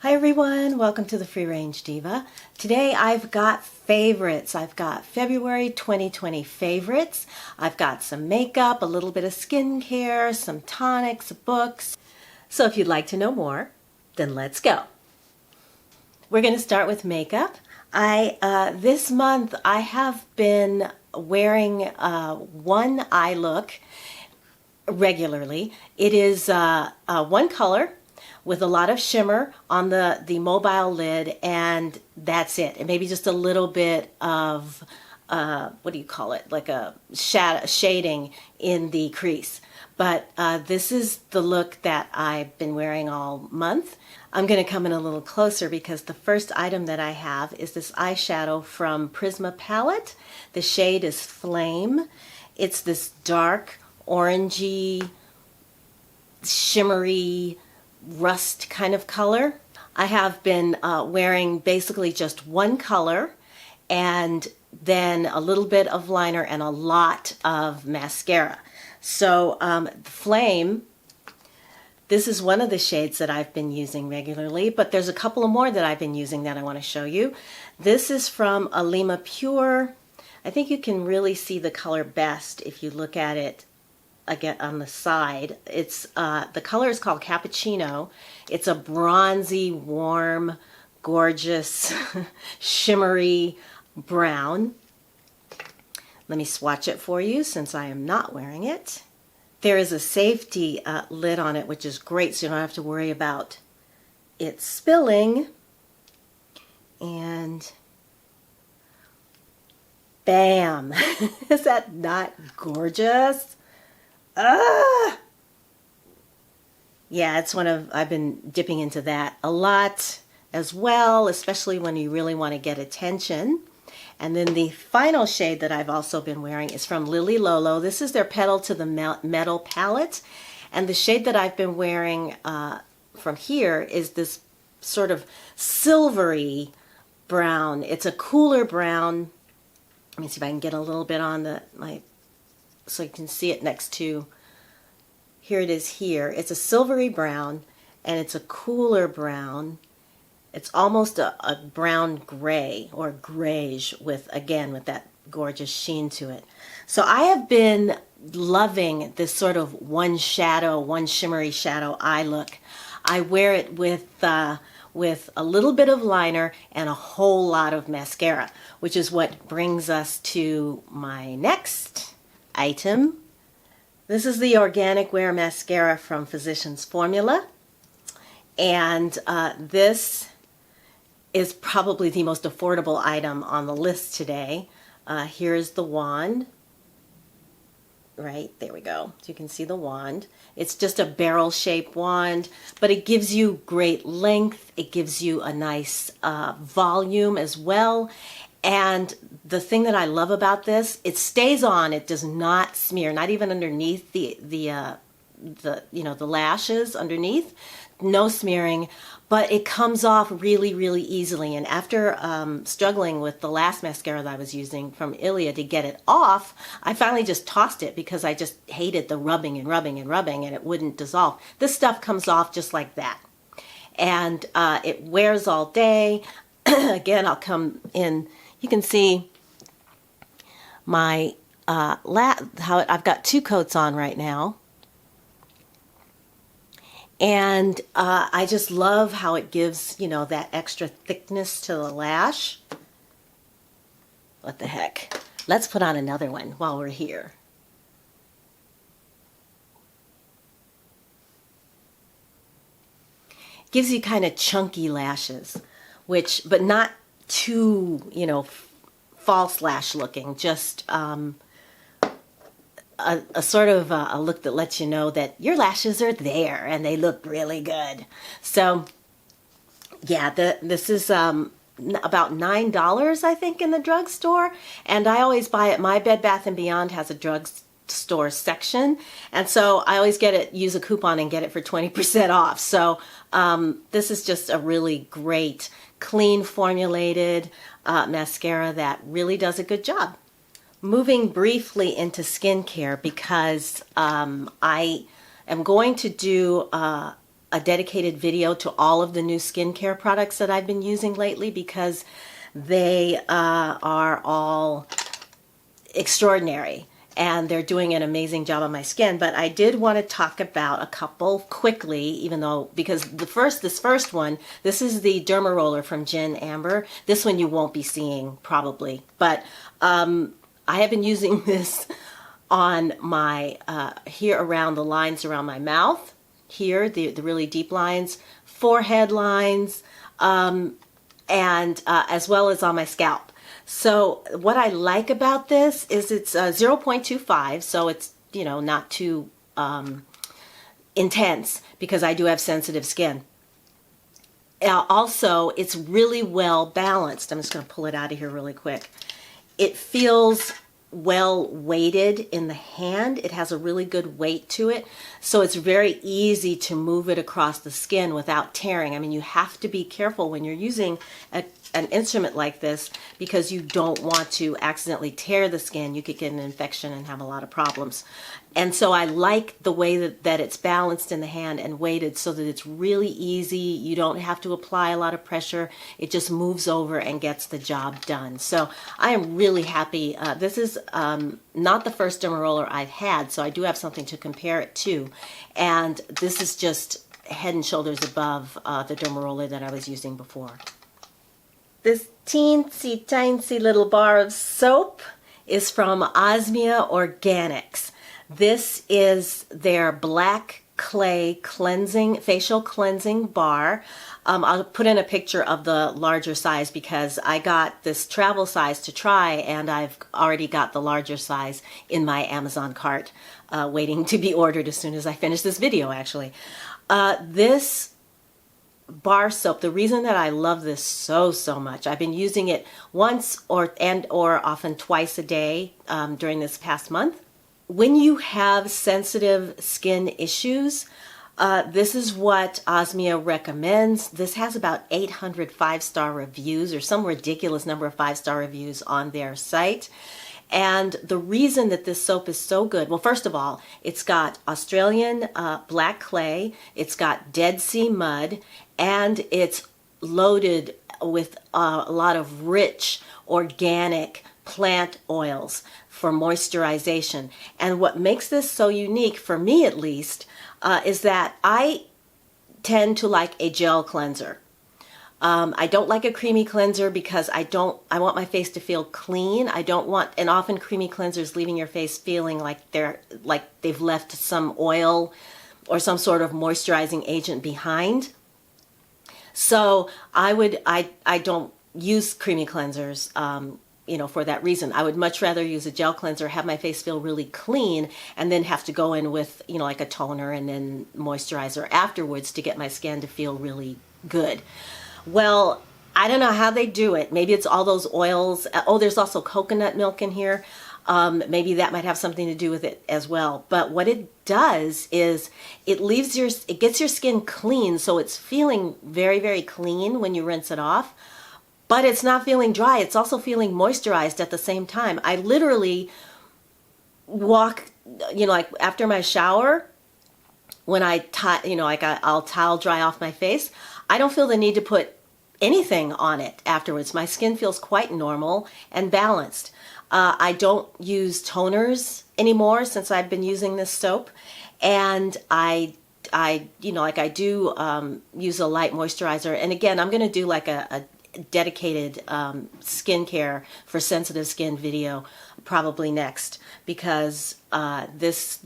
Hi everyone, welcome to the Free Range Diva. Today I've got favorites. I've got February 2020 favorites. I've got some makeup, a little bit of skincare, some tonics, books. So if you'd like to know more, then let's go. We're going to start with makeup. This month I have been wearing one eye look regularly. It is one color with a lot of shimmer on the mobile lid, and that's it. And maybe just a little bit of, what do you call it, like a shading in the crease. But this is the look that I've been wearing all month. I'm going to come in a little closer because the first item that I have is this eyeshadow from Prisma palette. The shade is Flame. It's this dark, orangey, shimmery, rust kind of color. I have been wearing basically just one color and then a little bit of liner and a lot of mascara. So Flame, this is one of the shades that I've been using regularly, but there's a couple of more that I've been using that I want to show you. This is from Alima Pure. I think you can really see the color best if you look at it again on the side. It's the color is called Cappuccino. It's a bronzy, warm, gorgeous, shimmery brown. Let me swatch it for you since I am not wearing it. There is a safety lid on it, which is great, so you don't have to worry about it spilling. And bam! Is that not gorgeous? Yeah, it's I've been dipping into that a lot as well, especially when you really want to get attention. And then the final shade that I've also been wearing is from Lily Lolo. This is their Petal to the Metal palette. And the shade that I've been wearing from here is this sort of silvery brown. It's a cooler brown. Let me see if I can get a little bit on so you can see it next to, here it is here. It's a silvery brown and it's a cooler brown. It's almost a brown gray or grayish with that gorgeous sheen to it. So I have been loving this sort of one shimmery shadow eye look. I wear it with a little bit of liner and a whole lot of mascara, which is what brings us to my next item. This is the Organic Wear Mascara from Physicians Formula, and this is probably the most affordable item on the list today. Here's the wand. Right, there we go. So you can see the wand. It's just a barrel-shaped wand, but it gives you great length. It gives you a nice volume as well. And the thing that I love about this, it stays on. It does not smear, not even underneath the lashes underneath. No smearing, but it comes off really, really easily. And after struggling with the last mascara that I was using from Ilia to get it off, I finally just tossed it because I just hated the rubbing and rubbing and rubbing, and it wouldn't dissolve. This stuff comes off just like that. And it wears all day. Again, I'll come in. You can see my how I've got two coats on right now. And I just love how it gives, that extra thickness to the lash. What the heck? Let's put on another one while we're here. Gives you kind of chunky lashes, but not too, false lash looking, just a sort of a look that lets you know that your lashes are there and they look really good. So yeah, this is about $9, I think, in the drugstore, and I always buy it. My Bed Bath & Beyond has a drugstore section, and so I always use a coupon and get it for 20% off. So this is just a really great, clean formulated mascara that really does a good job. Moving briefly into skincare because I am going to do a dedicated video to all of the new skincare products that I've been using lately because they are all extraordinary and they're doing an amazing job on my skin. But I did want to talk about a couple quickly, even though, because this first one, this is the Derma Roller from Jen Amber. This one you won't be seeing probably, but I have been using this on my, here around the lines around my mouth, here, the really deep lines, forehead lines, and as well as on my scalp. So what I like about this is it's 0.25, so it's, you know, not too intense because I do have sensitive skin. Also, it's really well balanced. I'm just going to pull it out of here really quick. It feels well weighted in the hand. It has a really good weight to it, so it's very easy to move it across the skin without tearing. I mean, you have to be careful when you're using an instrument like this because you don't want to accidentally tear the skin. You could get an infection and have a lot of problems. And so I like the way that it's balanced in the hand and weighted so that it's really easy. You don't have to apply a lot of pressure. It just moves over and gets the job done. So I am really happy. This is not the first Derma Roller I've had, so I do have something to compare it to. And this is just head and shoulders above the Derma Roller that I was using before. This teensy tiny little bar of soap is from Osmia Organics. This is their black clay cleansing, facial cleansing bar. I'll put in a picture of the larger size because I got this travel size to try and I've already got the larger size in my Amazon cart, waiting to be ordered as soon as I finish this video actually. This bar soap, the reason that I love this so much, I've been using it once or often twice a day during this past month. When you have sensitive skin issues, this is what Osmia recommends. This has about 800 5-star reviews or some ridiculous number of 5-star reviews on their site. And the reason that this soap is so good, well, first of all, it's got Australian black clay, it's got Dead Sea mud, and it's loaded with a lot of rich organic plant oils for moisturization. And what makes this so unique, for me at least, is that I tend to like a gel cleanser. I don't like a creamy cleanser because I want my face to feel clean. I don't want, and often creamy cleansers leaving your face feeling like they've left some oil or some sort of moisturizing agent behind. So I don't use creamy cleansers, you know, for that reason. I would much rather use a gel cleanser, have my face feel really clean, and then have to go in with, you know, like a toner and then moisturizer afterwards to get my skin to feel really good. Well, I don't know how they do it. Maybe it's all those oils. Oh, there's also coconut milk in here. Maybe that might have something to do with it as well. But what it does is it gets your skin clean, so it's feeling very clean when you rinse it off. But it's not feeling dry. It's also feeling moisturized at the same time. I literally walk, you know, like after my shower, when I'll towel dry off my face, I don't feel the need to put anything on it afterwards. My skin feels quite normal and balanced. I don't use toners anymore since I've been using this soap, and I do use a light moisturizer. And again, I'm going to do like a dedicated skincare for sensitive skin video probably next, because this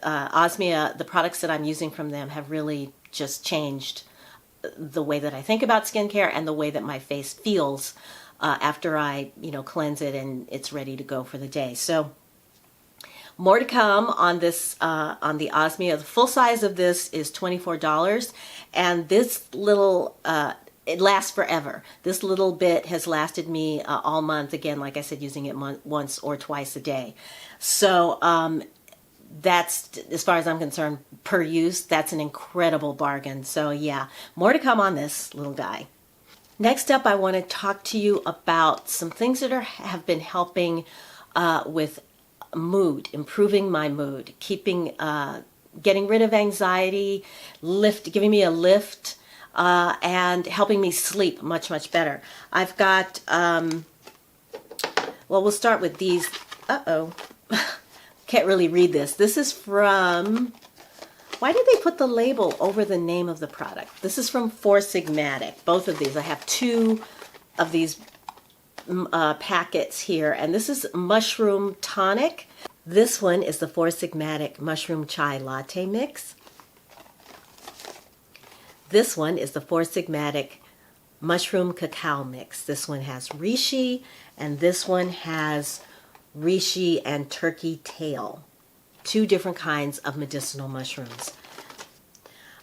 Osmia, the products that I'm using from them have really just changed the way that I think about skincare and the way that my face feels after I, cleanse it and it's ready to go for the day. So more to come on this, on the Osmia. The full size of this is $24, and this little, it lasts forever. This little bit has lasted me all month. Again, like I said, using it once or twice a day. So that's, as far as I'm concerned, per use, that's an incredible bargain. So yeah, more to come on this little guy. Next up, I want to talk to you about some things that have been helping with mood, improving my mood, keeping getting rid of anxiety, giving me a lift, and helping me sleep much, much better. I've got, well, we'll start with these. Uh-oh. Can't really read this. This is from, why did they put the label over the name of the product? This is from Four Sigmatic. Both of these. I have 2 of these packets here, and this is Mushroom Tonic. This one is the Four Sigmatic Mushroom Chai Latte Mix. This one is the Four Sigmatic Mushroom Cacao Mix. This one has reishi, and this one has reishi and turkey tail. 2 different kinds of medicinal mushrooms.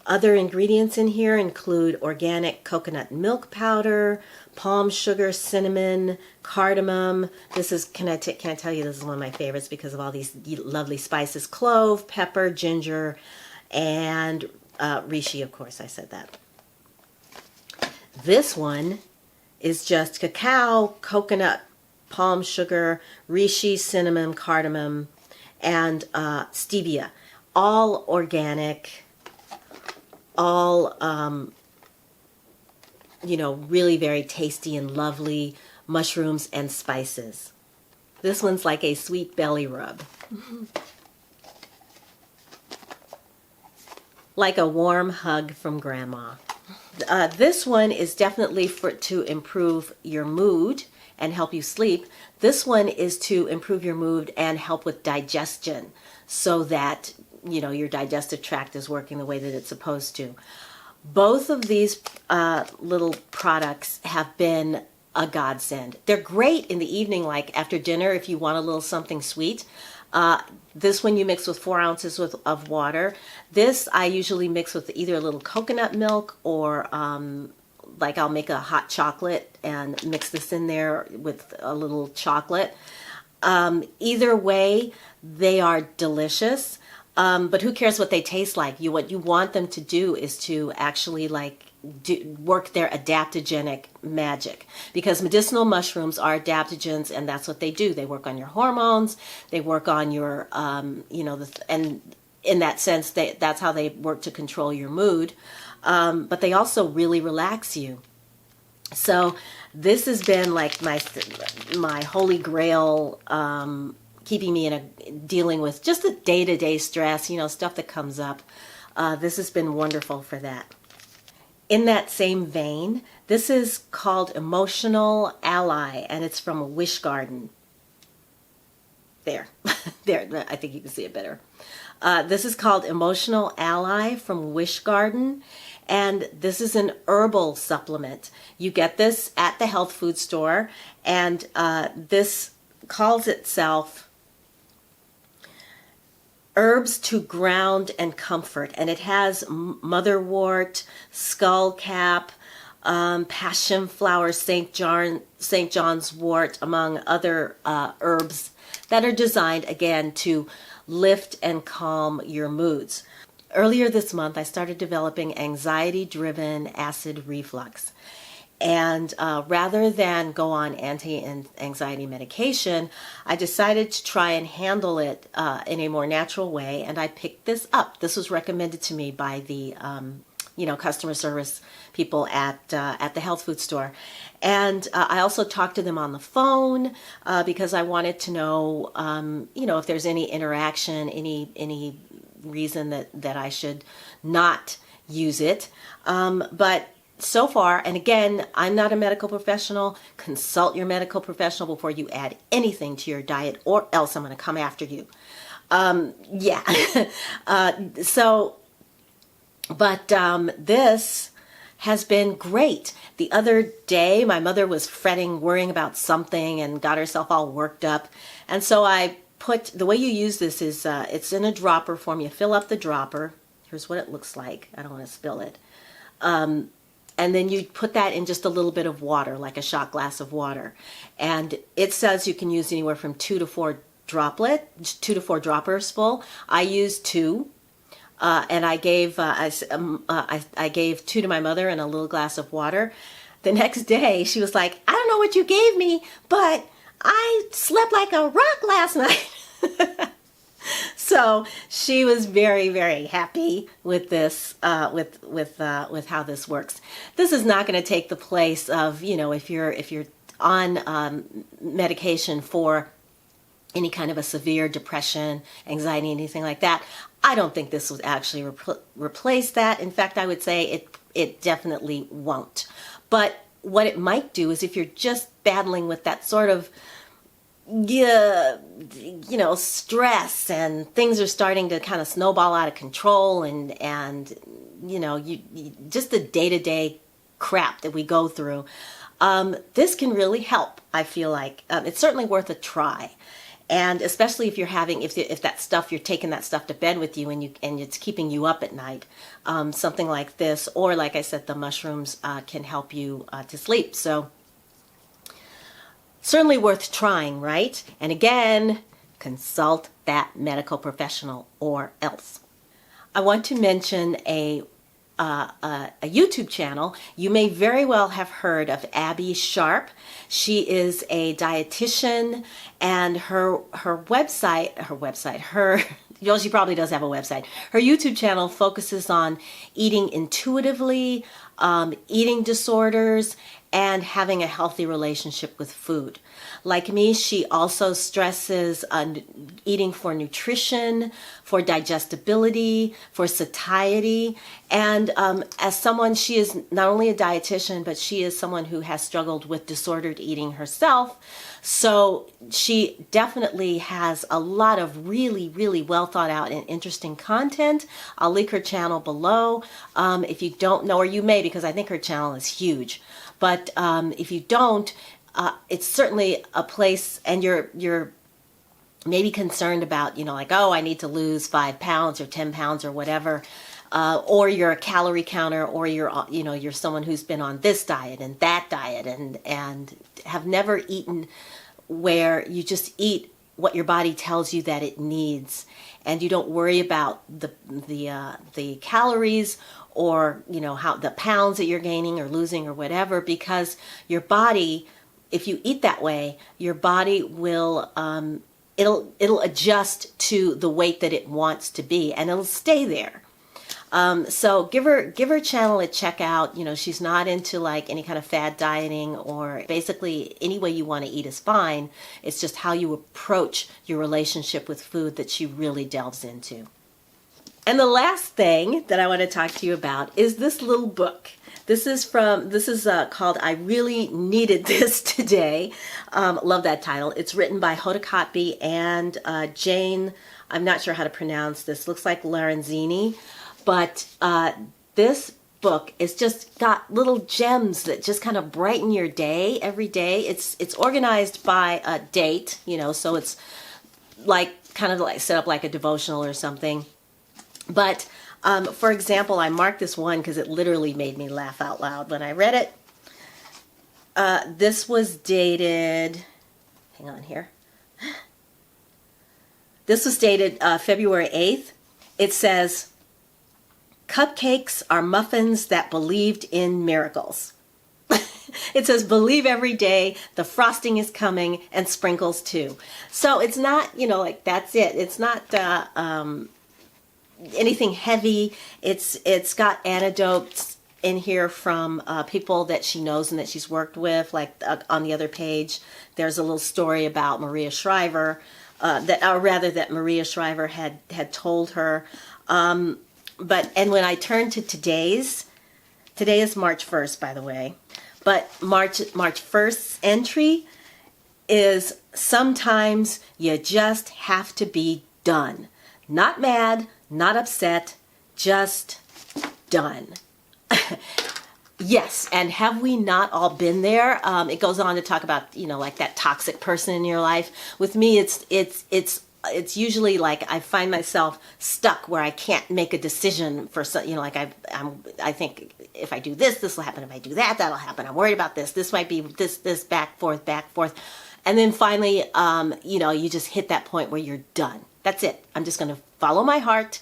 Other ingredients in here include organic coconut milk powder, palm sugar, cinnamon, cardamom. This is, can't tell you this is one of my favorites because of all these lovely spices. Clove, pepper, ginger, and reishi, of course, I said that. This one is just cacao, coconut, palm sugar, reishi, cinnamon, cardamom, and stevia. All organic, all, you know, really very tasty and lovely mushrooms and spices. This one's like a sweet belly rub. Like a warm hug from grandma. This one is definitely to improve your mood and help you sleep. This one is to improve your mood and help with digestion so that, you know, your digestive tract is working the way that it's supposed to. Both of these little products have been a godsend. They're great in the evening, like after dinner, if you want a little something sweet. This one you mix with 4 ounces of water. This I usually mix with either a little coconut milk or like I'll make a hot chocolate and mix this in there with a little chocolate. Either way, they are delicious. But who cares what they taste like? What you want them to do is to actually work their adaptogenic magic, because medicinal mushrooms are adaptogens, and that's what they do. They work on your hormones. They work on your, you know, and in that sense, that's how they work to control your mood. But they also really relax you. So this has been like my holy grail, keeping me dealing with just the day-to-day stress, you know, stuff that comes up. This has been wonderful for that. In that same vein, this is called Emotional Ally, and it's from Wish Garden. There, there, I think you can see it better. This is called Emotional Ally from Wish Garden, and this is an herbal supplement. You get this at the health food store, and this calls itself Herbs to Ground and Comfort, and it has motherwort, skullcap, passion flower, St. John's wort, among other herbs that are designed, again, to lift and calm your moods. Earlier this month, I started developing anxiety-driven acid reflux. And rather than go on anti-anxiety medication, I decided to try and handle it in a more natural way, and I picked this up. This was recommended to me by the you know, customer service people at the health food store. And I also talked to them on the phone because I wanted to know, you know, if there's any interaction, any reason that I should not use it. But so far, and again, I'm not a medical professional. Consult your medical professional before you add anything to your diet, or else I'm going to come after you. Yeah. This has been great. The other day, my mother was fretting, worrying about something, and got herself all worked up. And so I the way you use this is, it's in a dropper form. You fill up the dropper. Here's what it looks like. I don't want to spill it. And then you put that in just a little bit of water, like a shot glass of water. And it says you can use anywhere from 2 to 4 droppers full. I used 2. And I gave I gave 2 to my mother in a little glass of water. The next day, she was like, I don't know what you gave me, but I slept like a rock last night. So she was very, very happy with this, with how this works. This is not going to take the place of, if you're on medication for any kind of a severe depression, anxiety, anything like that. I don't think this would actually replace that. In fact, I would say it definitely won't. But what it might do is if you're just battling with that sort of stress and things are starting to kind of snowball out of control and just the day-to-day crap that we go through, this can really help. I feel like it's certainly worth a try. And especially if you're if that stuff, you're taking that stuff to bed with you and it's keeping you up at night, something like this, or like I said, the mushrooms can help you to sleep. So certainly worth trying, right? And again, consult that medical professional or else. I want to mention a YouTube channel. You may very well have heard of Abby Sharp. She is a dietitian, and her website, well, she probably does have a website. Her YouTube channel focuses on eating intuitively, eating disorders, and having a healthy relationship with food. Like me, she also stresses on eating for nutrition, for digestibility, for satiety. And as someone, she is not only a dietitian, but she is someone who has struggled with disordered eating herself. So she definitely has a lot of really, really well thought out and interesting content. I'll link her channel below. If you don't know, or you may, because I think her channel is huge. But if you don't, it's certainly a place, and you're maybe concerned about, like, oh, I need to lose 5 pounds or 10 pounds or whatever, or you're a calorie counter, or you're someone who's been on this diet and that diet and have never eaten, where you just eat what your body tells you that it needs, and you don't worry about the calories or how the pounds that you're gaining or losing or whatever, because your body, if you eat that way, your body will it'll adjust to the weight that it wants to be, and it'll stay there. So give her channel a check out. She's not into like any kind of fad dieting, or basically any way you want to eat is fine. It's just how you approach your relationship with food that she really delves into. And the last thing that I want to talk to you about is this little book. This is called I Really Needed This Today. Love that title. It's written by Hoda Kotb and Jane, I'm not sure how to pronounce this, looks like Lorenzini. But this book is just got little gems that just kind of brighten your day every day. It's organized by a date, so it's like kind of like set up like a devotional or something. But for example, I marked this one because it literally made me laugh out loud when I read it. This was dated, hang on here. This was dated February 8th. It says, "Cupcakes are muffins that believed in miracles." It says, "Believe every day, the frosting is coming, and sprinkles too." So it's not, like that's it. It's not anything heavy. It's got anecdotes in here from people that she knows and that she's worked with. Like on the other page, there's a little story about Maria Shriver, that Maria Shriver had told her. And when I turn to today is March 1st, by the way, but March 1st's entry is, "Sometimes you just have to be done. Not mad, not upset, just done." Yes, and have we not all been there? It goes on to talk about, like that toxic person in your life. With me, it's usually like I find myself stuck where I can't make a decision for like I think if I do this will happen. If I do that, that'll happen. I'm worried about this. This might be this back forth, and then finally, you just hit that point where you're done. That's it. I'm just going to follow my heart,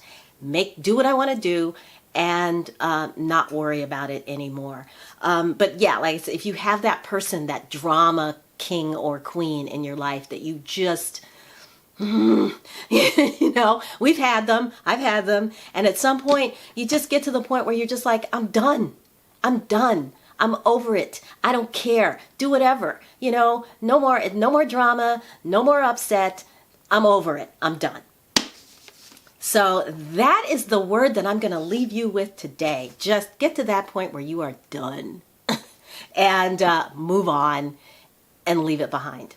do what I want to do, and not worry about it anymore. But yeah, like I said, if you have that person, that drama king or queen in your life that you just You know, we've had them, I've had them, and at some point you just get to the point where you're just like, I'm done. I'm done. I'm over it. I don't care. Do whatever. You know, no more drama, no more upset. I'm over it. I'm done. So that is the word that I'm going to leave you with today. Just get to that point where you are done and move on and leave it behind.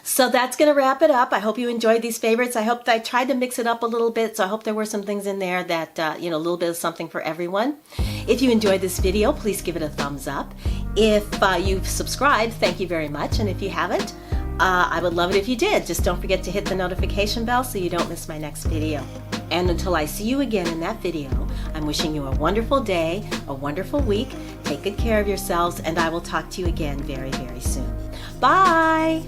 So that's going to wrap it up. I hope you enjoyed these favorites. I hope that I tried to mix it up a little bit. So I hope there were some things in there that, you know, a little bit of something for everyone. If you enjoyed this video, please give it a thumbs up. If you've subscribed, thank you very much. And if you haven't, I would love it if you did. Just don't forget to hit the notification bell so you don't miss my next video. And until I see you again in that video, I'm wishing you a wonderful day, a wonderful week. Take good care of yourselves, and I will talk to you again very, very soon. Bye!